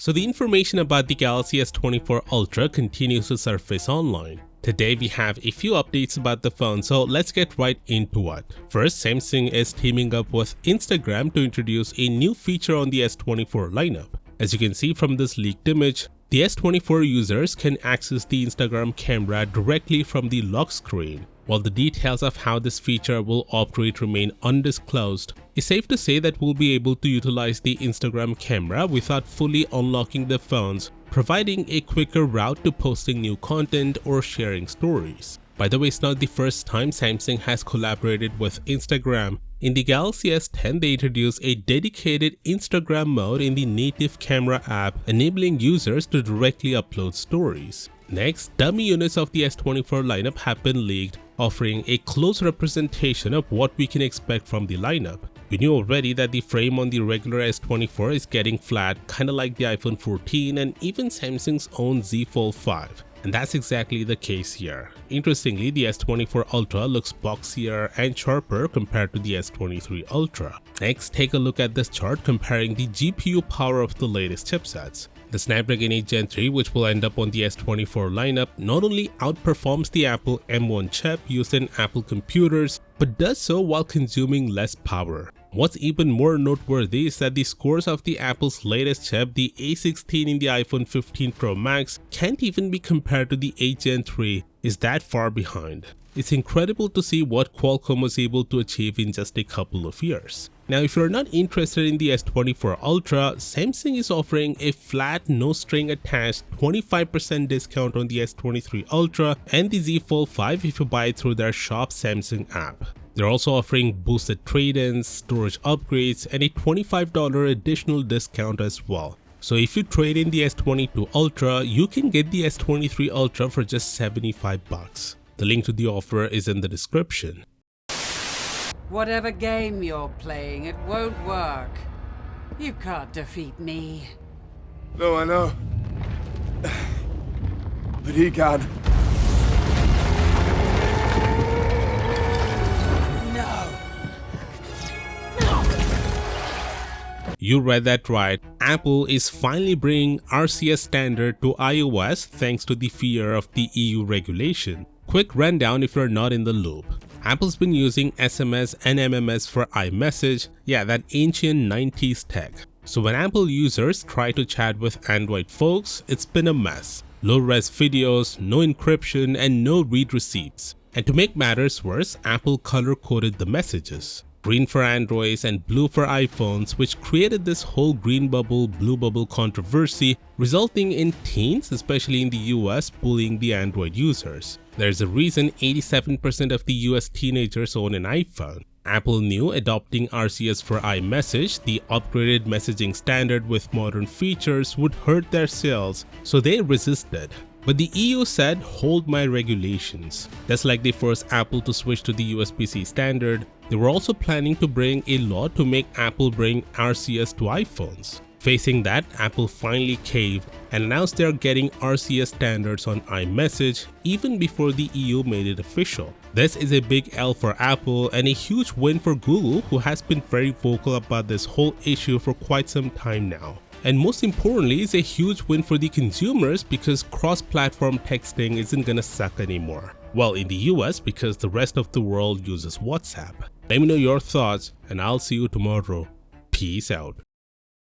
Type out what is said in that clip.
So the information about the Galaxy S24 Ultra continues to surface online. Today we have a few updates about the phone, so let's get right into it. First, Samsung is teaming up with Instagram to introduce a new feature on the S24 lineup. As you can see from this leaked image, the S24 users can access the Instagram camera directly from the lock screen. While the details of how this feature will operate remain undisclosed, it's safe to say that we'll be able to utilize the Instagram camera without fully unlocking the phones, providing a quicker route to posting new content or sharing stories. By the way, it's not the first time Samsung has collaborated with Instagram. In the Galaxy S10, they introduced a dedicated Instagram mode in the native camera app, enabling users to directly upload stories. Next, dummy units of the S24 lineup have been leaked, offering a close representation of what we can expect from the lineup. We knew already that the frame on the regular S24 is getting flat, kinda like the iPhone 14 and even Samsung's own Z Fold 5. And that's exactly the case here. Interestingly, the S24 Ultra looks boxier and sharper compared to the S23 Ultra. Next, take a look at this chart comparing the GPU power of the latest chipsets. The Snapdragon 8 Gen 3, which will end up on the S24 lineup, not only outperforms the Apple M1 chip used in Apple computers, but does so while consuming less power. What's even more noteworthy is that the scores of the Apple's latest chip, the A16 in the iPhone 15 Pro Max, can't even be compared to the 8 Gen 3, is that far behind. It's incredible to see what Qualcomm was able to achieve in just a couple of years. Now, if you're not interested in the S24 Ultra, Samsung is offering a flat, no string attached 25% discount on the S23 Ultra and the Z Fold 5 if you buy it through their Shop Samsung app. They're also offering boosted trade-ins, storage upgrades, and a $25 additional discount as well. So if you trade in the S22 Ultra, you can get the S23 Ultra for just 75 bucks. The link to the offer is in the description. Whatever game you're playing, it won't work. You can't defeat me. No, I know. But he can. No. You read that right. Apple is finally bringing RCS standard to iOS thanks to the fear of the EU regulation. Quick rundown if you're not in the loop. Apple's been using SMS and MMS for iMessage, that ancient 90s tech. So when Apple users try to chat with Android folks, it's been a mess. Low-res videos, no encryption, and no read receipts. And to make matters worse, Apple color-coded the messages. Green for Androids and blue for iPhones, which created this whole green bubble, blue bubble controversy, resulting in teens, especially in the US, bullying the Android users. There's a reason 87% of the US teenagers own an iPhone. Apple knew adopting RCS for iMessage, the upgraded messaging standard with modern features, would hurt their sales, so they resisted. But the EU said, hold my regulations. That's like they forced Apple to switch to the USB-C standard. They were also planning to bring a law to make Apple bring RCS to iPhones. Facing that, Apple finally caved and announced they are getting RCS standards on iMessage even before the EU made it official. This is a big L for Apple and a huge win for Google, who has been very vocal about this whole issue for quite some time now. And most importantly, it's a huge win for the consumers because cross-platform texting isn't gonna suck anymore. Well, in the US, because the rest of the world uses WhatsApp. Let me know your thoughts and I'll see you tomorrow. Peace out.